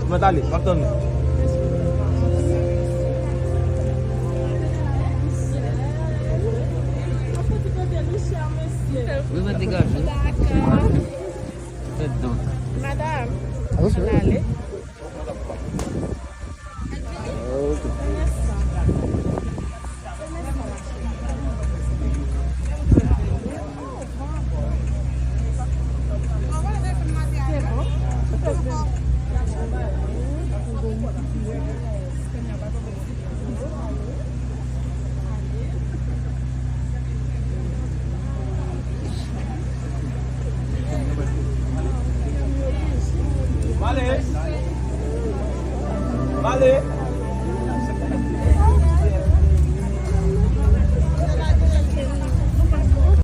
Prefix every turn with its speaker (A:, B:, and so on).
A: Madali, karton.
B: Oui, ma dégage. Faites donc.
C: Madame,
D: Ah, c'est vrai.
C: allez.
A: Vale. Vale.